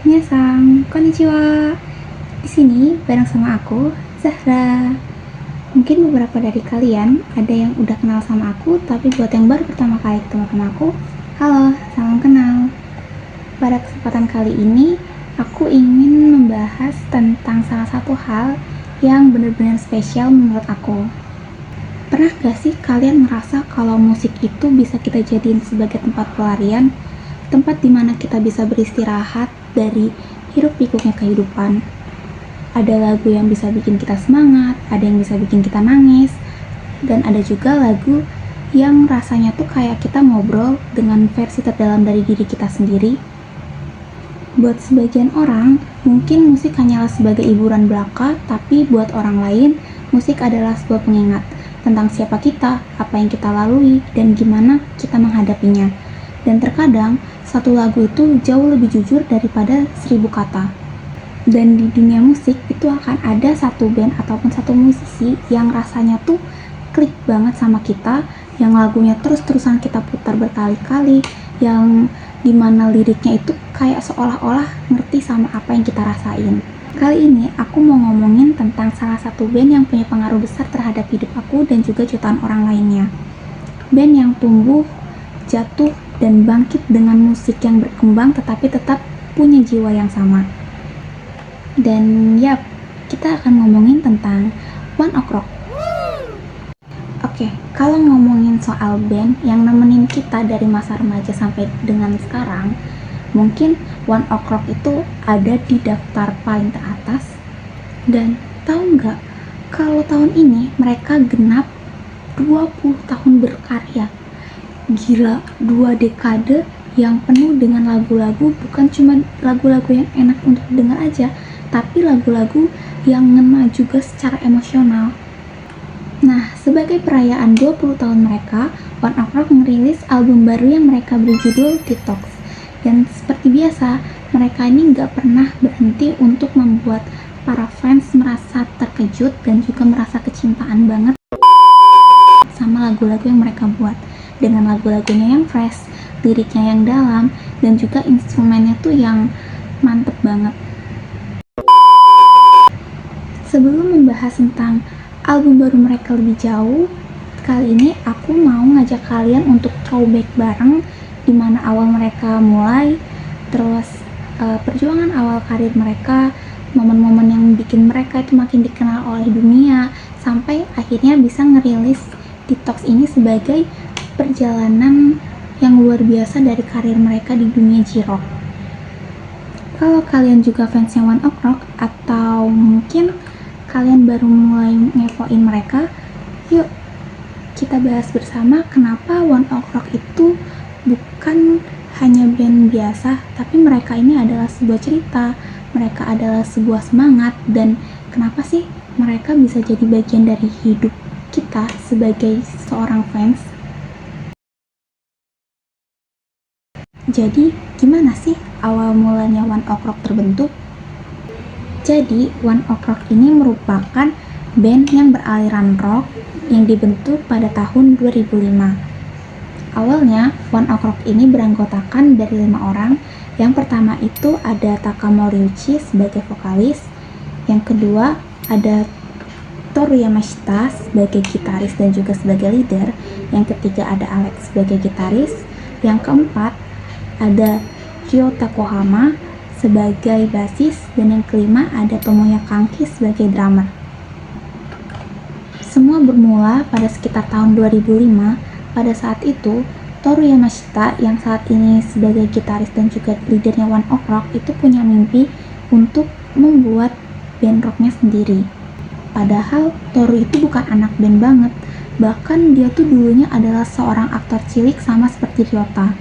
Annyeonghaseyo, konnichiwa. Di sini bareng sama aku, Zahra. Mungkin beberapa dari kalian ada yang udah kenal sama aku, tapi buat yang baru pertama kali ketemu sama aku, halo, salam kenal. Pada kesempatan kali ini, aku ingin membahas tentang salah satu hal yang benar-benar spesial menurut aku. Pernah gak sih kalian merasa kalau musik itu bisa kita jadiin sebagai tempat pelarian, tempat dimana kita bisa beristirahat dari hiruk pikuknya kehidupan? Ada lagu yang bisa bikin kita semangat, ada yang bisa bikin kita nangis, dan ada juga lagu yang rasanya tuh kayak kita ngobrol dengan versi terdalam dari diri kita sendiri. Buat sebagian orang, mungkin musik hanyalah sebagai hiburan belaka, tapi buat orang lain, musik adalah sebuah pengingat tentang siapa kita, apa yang kita lalui, dan gimana kita menghadapinya. Dan terkadang, satu lagu itu jauh lebih jujur daripada 1000 kata. Dan di dunia musik, itu akan ada satu band ataupun satu musisi yang rasanya tuh klik banget sama kita, yang lagunya terus-terusan kita putar berkali-kali, yang dimana liriknya itu kayak seolah-olah ngerti sama apa yang kita rasain. Kali ini aku mau ngomongin tentang salah satu band yang punya pengaruh besar terhadap hidup aku dan juga jutaan orang lainnya. Band yang tumbuh, jatuh, dan bangkit dengan musik yang berkembang tetapi tetap punya jiwa yang sama. Dan yap, kita akan ngomongin tentang One Ok Rock. Oke, kalau ngomongin soal band yang nemenin kita dari masa remaja sampai dengan sekarang, mungkin One Ok Rock itu ada di daftar paling teratas. Dan tahu nggak, kalau tahun ini mereka genap 20 tahun berkarya. Gila, 2 dekade yang penuh dengan lagu-lagu, bukan cuma lagu-lagu yang enak untuk didengar aja, tapi lagu-lagu yang ngena juga secara emosional. Nah, sebagai perayaan 20 tahun mereka, One Ok Rock merilis album baru yang mereka beri judul Detox. Dan seperti biasa, mereka ini gak pernah berhenti untuk membuat para fans merasa terkejut dan juga merasa kecintaan banget sama lagu-lagu yang mereka buat. Dengan lagu-lagunya yang fresh, liriknya yang dalam, dan juga instrumennya tuh yang mantep banget. Sebelum membahas tentang album baru mereka lebih jauh, kali ini aku mau ngajak kalian untuk throwback bareng dimana awal mereka mulai, terus perjuangan awal karir mereka, momen-momen yang bikin mereka itu makin dikenal oleh dunia, sampai akhirnya bisa ngerilis Detox ini sebagai perjalanan yang luar biasa dari karir mereka di dunia J-Rock. Kalau kalian juga fansnya One Ok Rock, atau mungkin kalian baru mulai ngepoin mereka, yuk kita bahas bersama kenapa One Ok Rock itu bukan hanya band biasa, tapi mereka ini adalah sebuah cerita, mereka adalah sebuah semangat, dan kenapa sih mereka bisa jadi bagian dari hidup kita sebagai seorang fans. Jadi, gimana sih awal mulanya One Ok Rock terbentuk? Jadi, One Ok Rock ini merupakan band yang beraliran rock yang dibentuk pada tahun 2005. Awalnya, One Ok Rock ini beranggotakan dari 5 orang. Yang pertama itu ada Takamori Ryuichi sebagai vokalis. Yang kedua, ada Toru Yamashita sebagai gitaris dan juga sebagai leader. Yang ketiga ada Alex sebagai gitaris. Yang keempat ada Ryota Kohama sebagai basis, dan yang kelima ada Tomoya Kanki sebagai drummer. Semua bermula pada sekitar tahun 2005. Pada saat itu, Toru Yamashita yang saat ini sebagai gitaris dan juga leadernya One Ok Rock itu punya mimpi untuk membuat band rocknya sendiri. Padahal Toru itu bukan anak band banget, bahkan dia tuh dulunya adalah seorang aktor cilik sama seperti Ryota.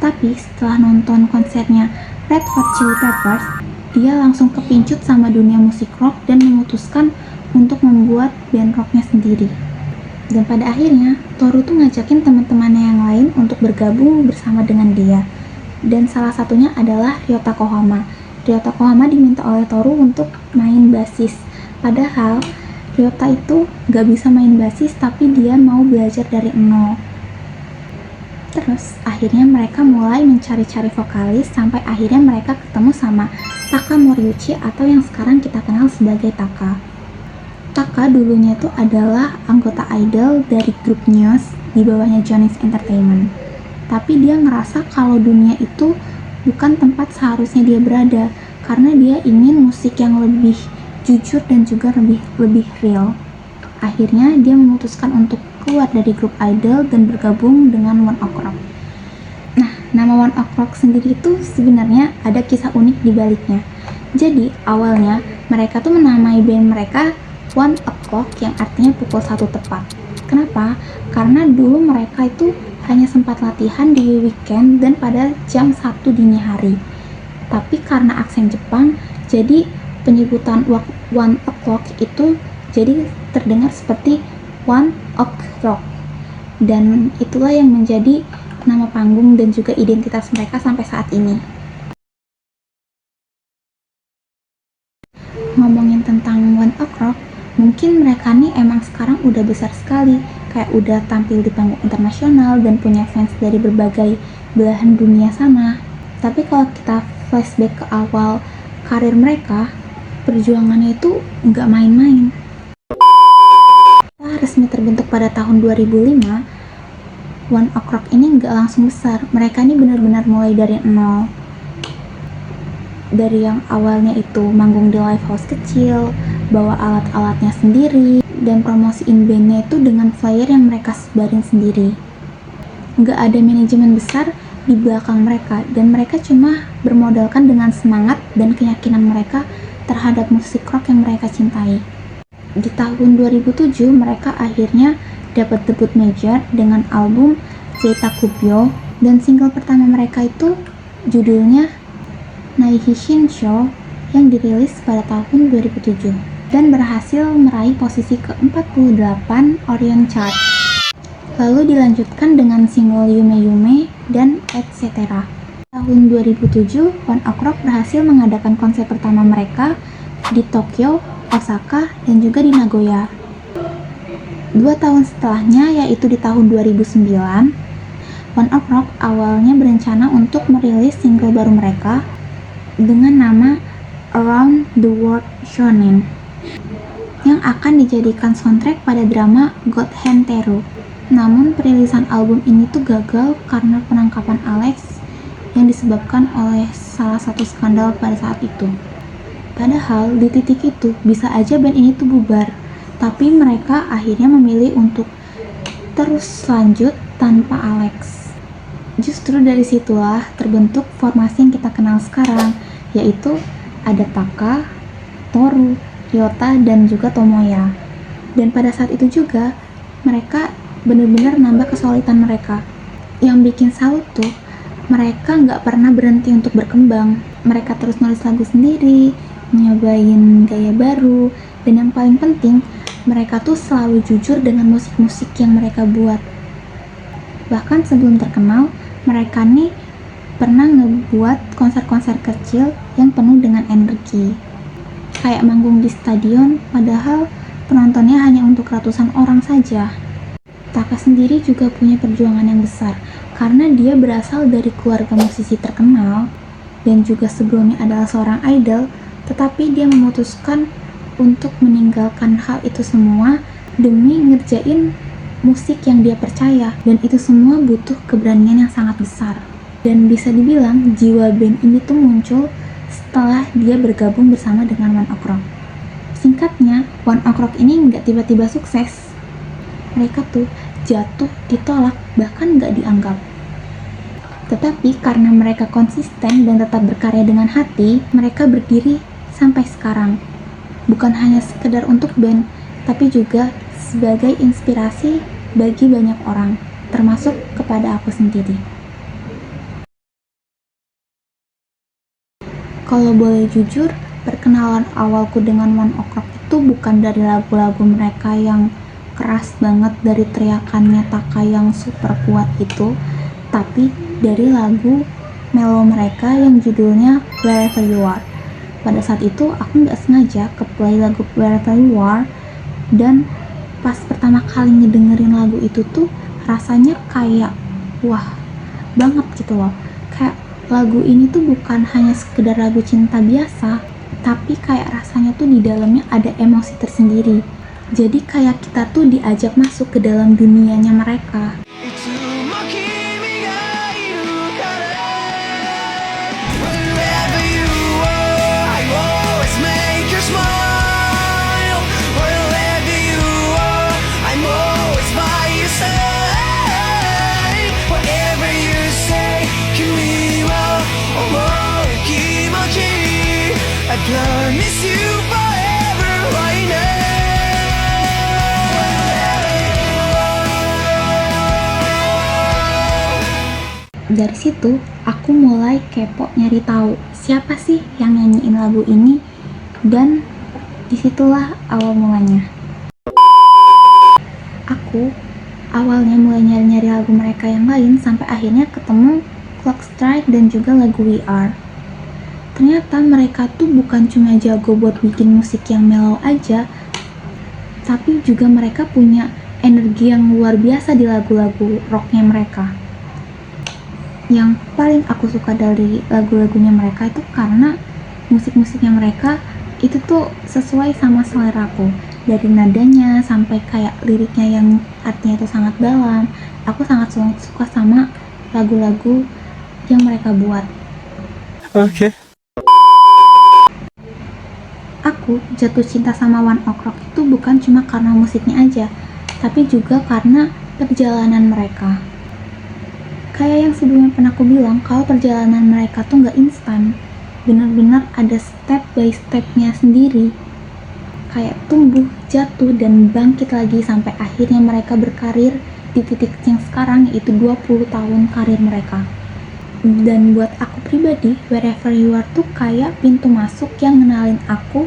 Tapi setelah nonton konsernya Red Hot Chili Peppers, dia langsung kepincut sama dunia musik rock dan memutuskan untuk membuat band rocknya sendiri. Dan pada akhirnya, Toru tuh ngajakin teman-temannya yang lain untuk bergabung bersama dengan dia. Dan salah satunya adalah Ryota Kohama. Ryota Kohama diminta oleh Toru untuk main bassis. Padahal Ryota itu gak bisa main bassis, tapi dia mau belajar dari nol. Terus akhirnya mereka mulai mencari-cari vokalis sampai akhirnya mereka ketemu sama Taka Moriuchi atau yang sekarang kita kenal sebagai Taka. Taka dulunya itu adalah anggota idol dari grup News di bawahnya Johnny's Entertainment. Tapi dia ngerasa kalau dunia itu bukan tempat seharusnya dia berada karena dia ingin musik yang lebih jujur dan juga lebih real. Akhirnya dia memutuskan untuk keluar dari grup idol dan bergabung dengan One Ok Rock. Nah, nama One Ok Rock sendiri itu sebenarnya ada kisah unik di baliknya. Jadi, awalnya mereka tuh menamai band mereka One O'Clock yang artinya pukul 1 tepat. Kenapa? Karena dulu mereka itu hanya sempat latihan di weekend dan pada jam 1 dini hari. Tapi karena aksen Jepang, jadi penyebutan One O'Clock itu jadi terdengar seperti One Ok Rock, dan itulah yang menjadi nama panggung dan juga identitas mereka sampai saat ini. Ngomongin tentang One Ok Rock, mungkin mereka nih emang sekarang udah besar sekali, kayak udah tampil di panggung internasional dan punya fans dari berbagai belahan dunia sana. Tapi kalau kita flashback ke awal karir mereka, perjuangannya itu nggak main-main. Resmi terbentuk pada tahun 2005, One Ok Rock ini nggak langsung besar. Mereka ini benar-benar mulai dari nol. Dari yang awalnya itu manggung di live house kecil, bawa alat-alatnya sendiri, dan promosiin bandnya itu dengan flyer yang mereka sebarin sendiri. Nggak ada manajemen besar di belakang mereka, dan mereka cuma bermodalkan dengan semangat dan keyakinan mereka terhadap musik rock yang mereka cintai. Di tahun 2007 mereka akhirnya dapat debut major dengan album Zeta Kubyo, dan single pertama mereka itu judulnya Naihishin Show yang dirilis pada tahun 2007 dan berhasil meraih posisi ke-48 Orient Chart. Lalu dilanjutkan dengan single Yume Yume dan etc. Tahun 2007 One Ok Rock berhasil mengadakan konser pertama mereka di Tokyo, Osaka, dan juga di Nagoya. 2 tahun setelahnya, yaitu di tahun 2009, One Ok Rock awalnya berencana untuk merilis single baru mereka dengan nama Around the World Shonen yang akan dijadikan soundtrack pada drama God Hand Teru. Namun perilisan album ini tuh gagal karena penangkapan Alex yang disebabkan oleh salah satu skandal pada saat itu. Padahal di titik itu bisa aja band ini tuh bubar, tapi mereka akhirnya memilih untuk terus lanjut tanpa Alex. Justru dari situlah terbentuk formasi yang kita kenal sekarang, yaitu ada Taka, Toru, Ryota, dan juga Tomoya. Dan pada saat itu juga mereka benar-benar nambah kesulitan mereka. Yang bikin salut tuh, mereka nggak pernah berhenti untuk berkembang. Mereka terus nulis lagu sendiri, nyobain gaya baru, dan yang paling penting, mereka tuh selalu jujur dengan musik-musik yang mereka buat. Bahkan sebelum terkenal, mereka nih pernah ngebuat konser-konser kecil yang penuh dengan energi. Kayak manggung di stadion, padahal penontonnya hanya untuk ratusan orang saja. Taka sendiri juga punya perjuangan yang besar, karena dia berasal dari keluarga musisi terkenal, dan juga sebelumnya adalah seorang idol, tetapi dia memutuskan untuk meninggalkan hal itu semua demi ngerjain musik yang dia percaya, dan itu semua butuh keberanian yang sangat besar. Dan bisa dibilang jiwa band ini tuh muncul setelah dia bergabung bersama dengan One Ok Rock. Singkatnya, One Ok Rock ini nggak tiba-tiba sukses. Mereka tuh jatuh, ditolak, bahkan nggak dianggap. Tetapi karena mereka konsisten dan tetap berkarya dengan hati, mereka berdiri sampai sekarang. Bukan hanya sekedar untuk band, tapi juga sebagai inspirasi bagi banyak orang, termasuk kepada aku sendiri. Kalau boleh jujur, perkenalan awalku dengan One Ok Rock itu bukan dari lagu-lagu mereka yang keras banget, dari teriakannya Taka yang super kuat itu, tapi dari lagu mellow mereka yang judulnya Wherever You Are. Pada saat itu aku nggak sengaja ke-play lagu Wherever You Are, dan pas pertama kali ngedengerin lagu itu tuh rasanya kayak wah banget gitu loh. Kayak lagu ini tuh bukan hanya sekedar lagu cinta biasa, tapi kayak rasanya tuh di dalamnya ada emosi tersendiri. Jadi kayak kita tuh diajak masuk ke dalam dunianya mereka. Promise you forever right now. Dari situ aku mulai kepo nyari tahu siapa sih yang nyanyiin lagu ini, dan disitulah awal mulanya. Aku awalnya mulai nyari-nyari lagu mereka yang lain sampai akhirnya ketemu Clock Strike dan juga lagu We Are. Ternyata mereka tuh bukan cuma jago buat bikin musik yang mellow aja, tapi juga mereka punya energi yang luar biasa di lagu-lagu rocknya mereka. Yang paling aku suka dari lagu-lagunya mereka itu karena musik-musiknya mereka itu tuh sesuai sama selera aku. Dari nadanya sampai kayak liriknya yang artinya itu sangat dalam. Aku sangat suka sama lagu-lagu yang mereka buat. Oke. Aku jatuh cinta sama One Ok Rock itu bukan cuma karena musiknya aja, tapi juga karena perjalanan mereka. Kayak yang sebelumnya pernah aku bilang, kalau perjalanan mereka tuh nggak instan, benar-benar ada step by stepnya sendiri. Kayak tumbuh, jatuh, dan bangkit lagi sampai akhirnya mereka berkarir di titik yang sekarang, yaitu 20 tahun karir mereka. Dan buat aku pribadi, Wherever You Are tuh kayak pintu masuk yang ngenalin aku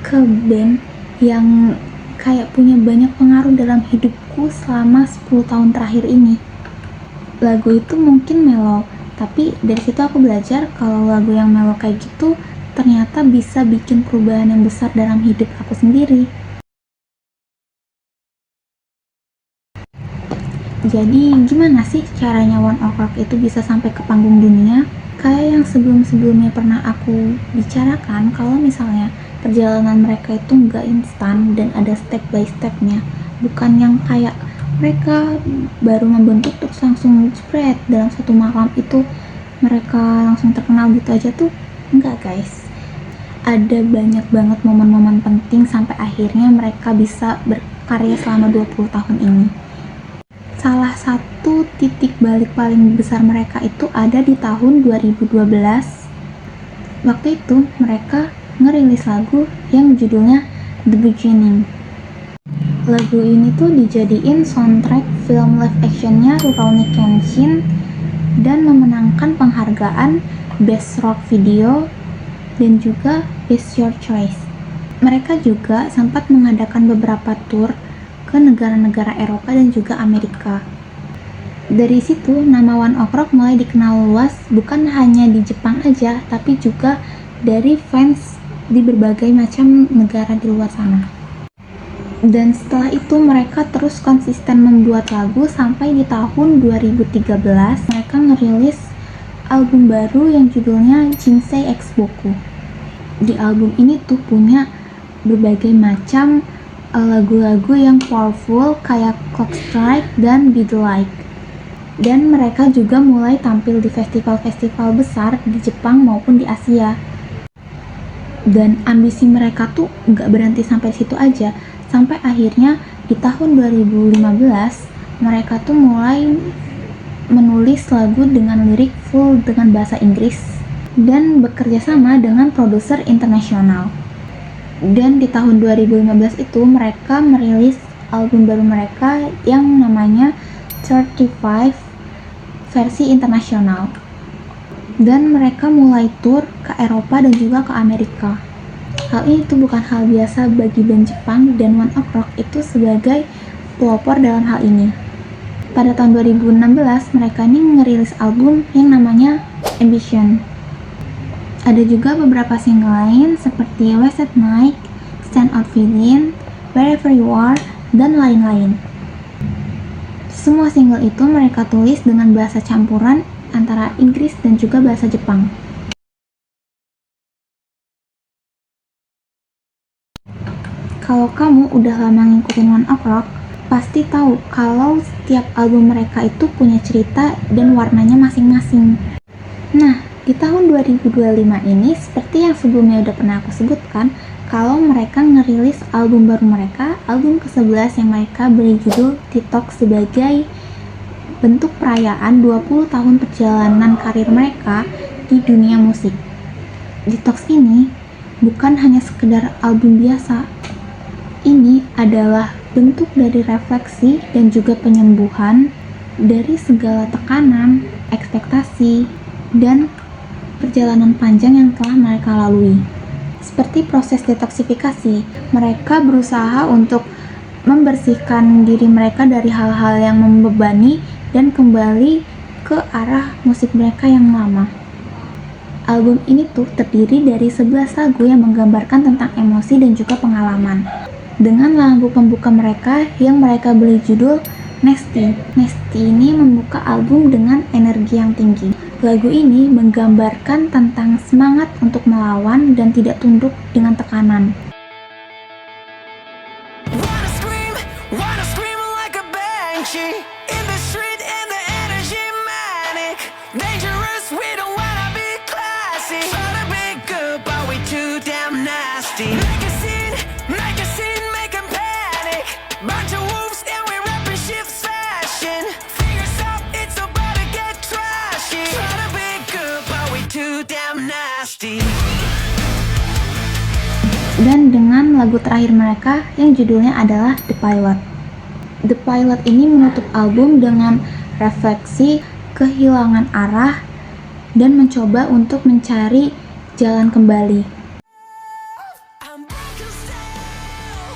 ke band yang kayak punya banyak pengaruh dalam hidupku selama 10 tahun terakhir ini. Lagu itu mungkin mellow, tapi dari situ aku belajar kalau lagu yang mellow kayak gitu ternyata bisa bikin perubahan yang besar dalam hidup aku sendiri. Jadi gimana sih caranya One Ok Rock itu bisa sampai ke panggung dunia? Kayak yang sebelum-sebelumnya pernah aku bicarakan, kalau misalnya perjalanan mereka itu nggak instan dan ada step by stepnya, bukan yang kayak mereka baru membentuk terus langsung spread dalam satu malam itu mereka langsung terkenal gitu aja tuh enggak guys. Ada banyak banget momen-momen penting sampai akhirnya mereka bisa berkarya selama 20 tahun ini. Salah satu titik balik paling besar mereka itu ada di tahun 2012. Waktu itu mereka ngerilis lagu yang judulnya The Beginning. Lagu ini tuh dijadiin soundtrack film live actionnya Rurouni Kenshin dan memenangkan penghargaan Best Rock Video dan juga Best Your Choice. Mereka juga sempat mengadakan beberapa tour ke negara-negara Eropa dan juga Amerika. Dari situ nama One Ok Rock mulai dikenal luas bukan hanya di Jepang aja, tapi juga dari fans di berbagai macam negara di luar sana. Dan setelah itu mereka terus konsisten membuat lagu sampai di tahun 2013 mereka ngerilis album baru yang judulnya Jinsei X Boku. Di album ini tuh punya berbagai macam lagu-lagu yang powerful kayak Clock Strike dan Be The Light. Dan mereka juga mulai tampil di festival-festival besar di Jepang maupun di Asia. Dan ambisi mereka tuh nggak berhenti sampai situ aja. Sampai akhirnya di tahun 2015 mereka tuh mulai menulis lagu dengan lirik full dengan bahasa Inggris dan bekerja sama dengan produser internasional. Dan di tahun 2015 itu mereka merilis album baru mereka yang namanya 35 versi internasional. Dan mereka mulai tur ke Eropa dan juga ke Amerika. Hal ini tuh bukan hal biasa bagi band Jepang dan One Ok Rock itu sebagai pelopor dalam hal ini. Pada tahun 2016 mereka ini ngerilis album yang namanya Ambition. Ada juga beberapa single lain seperti Wasted Night, Stand Out Feeling, Wherever You Are, dan lain-lain. Semua single itu mereka tulis dengan bahasa campuran antara Inggris dan juga bahasa Jepang. Kalau kamu udah lama ngikutin One Ok Rock, pasti tahu kalau setiap album mereka itu punya cerita dan warnanya masing-masing. Nah, di tahun 2025 ini, seperti yang sebelumnya udah pernah aku sebutkan, kalau mereka ngerilis album baru mereka, album ke-11 yang mereka beri judul Detox sebagai bentuk perayaan 20 tahun perjalanan karir mereka di dunia musik. Detox ini bukan hanya sekedar album biasa. Ini adalah bentuk dari refleksi dan juga penyembuhan dari segala tekanan, ekspektasi, dan perjalanan panjang yang telah mereka lalui. Seperti proses detoksifikasi, mereka berusaha untuk membersihkan diri mereka dari hal-hal yang membebani dan kembali ke arah musik mereka yang lama. Album ini tuh terdiri dari 11 lagu yang menggambarkan tentang emosi dan juga pengalaman. Dengan lagu pembuka mereka yang mereka beri judul Nasty. Nasty ini membuka album dengan energi yang tinggi. Lagu ini menggambarkan tentang semangat untuk melawan dan tidak tunduk dengan tekanan. Wanna scream like a banshee in the street and the energy manic. Dangerous, we don't wanna be classy. Try to be good, but we too damn nasty. Make a scene, make 'em panic. Bunch of wolves and we rapping shifts fashion. Fingers up, it's about to get trashy. Try to be good, but we too damn nasty. Dan dengan lagu terakhir mereka yang judulnya adalah The Pilot. The Pilot ini menutup album dengan refleksi kehilangan arah dan mencoba untuk mencari jalan kembali. I'm broken still,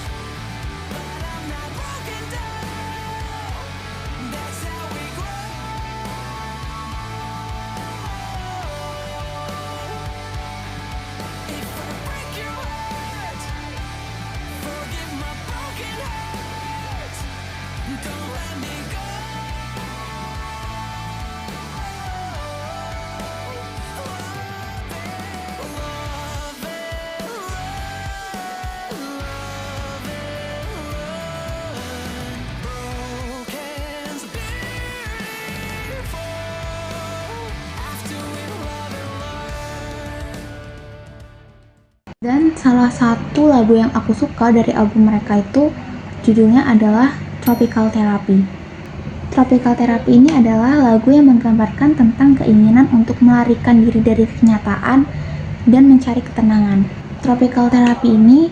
but I'm not broken down. That's how we grow. If I break your heart, forgive my broken heart. Don't let me go. Broken's beautiful after we love and learn. Dan salah satu lagu yang aku suka dari album mereka itu judulnya adalah Tropical Therapy. Tropical Therapy ini adalah lagu yang menggambarkan tentang keinginan untuk melarikan diri dari kenyataan dan mencari ketenangan. Tropical Therapy ini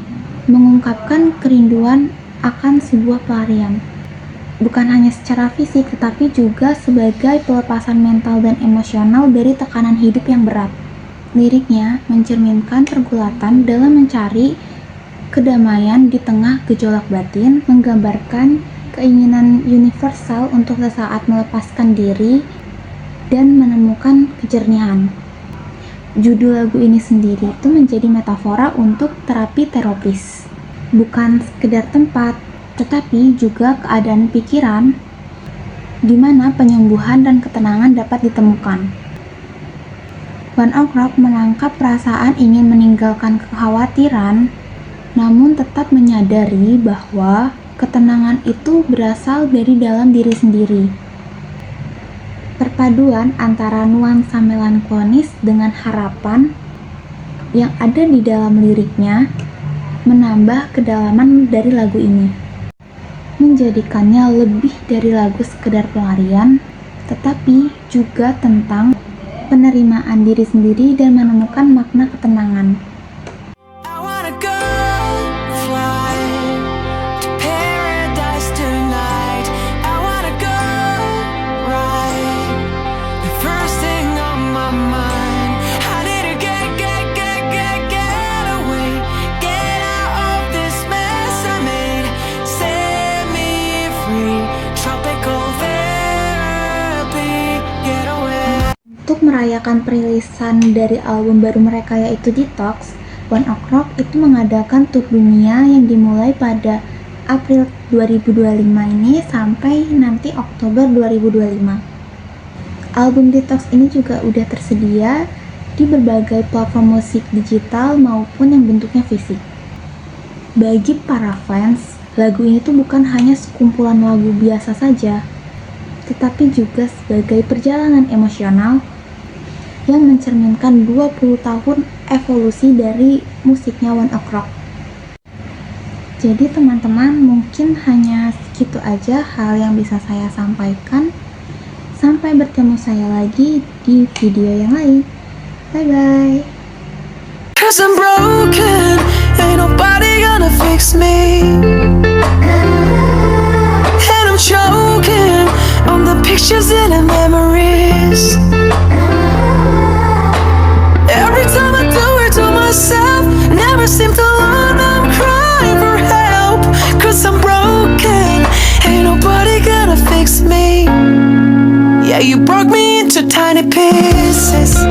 mengungkapkan kerinduan akan sebuah pelarian. Bukan hanya secara fisik, tetapi juga sebagai pelepasan mental dan emosional dari tekanan hidup yang berat. Liriknya mencerminkan pergulatan dalam mencari kedamaian di tengah gejolak batin, menggambarkan keinginan universal untuk sesaat melepaskan diri dan menemukan kejernihan. Judul lagu ini sendiri itu menjadi metafora untuk terapi terapis. Bukan sekedar tempat, tetapi juga keadaan pikiran di mana penyembuhan dan ketenangan dapat ditemukan. One Ok Rock menangkap perasaan ingin meninggalkan kekhawatiran, namun tetap menyadari bahwa ketenangan itu berasal dari dalam diri sendiri. Perpaduan antara nuansa melankolis dengan harapan yang ada di dalam liriknya menambah kedalaman dari lagu ini, menjadikannya lebih dari lagu sekedar pelarian, tetapi juga tentang penerimaan diri sendiri dan menemukan makna ketenangan. I wanna go fly to paradise tonight. I wanna go right. The first thing on my mind. I need to get away. Get out of this mess I made. Set me free. Tropical therapy. Get away. Untuk merayakan perilisan dari album baru mereka yaitu Detox, One Ok Rock itu mengadakan tur dunia yang dimulai pada April 2025 ini sampai nanti Oktober 2025. Album Detox ini juga udah tersedia di berbagai platform musik digital maupun yang bentuknya fisik. Bagi para fans, lagu ini tuh bukan hanya sekumpulan lagu biasa saja, tetapi juga sebagai perjalanan emosional yang mencerminkan 20 tahun evolusi dari musiknya One Ok Rock. Jadi teman-teman, mungkin hanya segitu aja hal yang bisa saya sampaikan. Sampai bertemu saya lagi di video yang lain. Bye-bye. 'Cause I'm broken, ain't nobody gonna fix me. And I'm choking on the pictures and the memories. Every time I do it to myself, never seem to learn. I'm crying for help, 'cause I'm broken, ain't nobody gonna fix me. Yeah, you broke me into tiny pieces.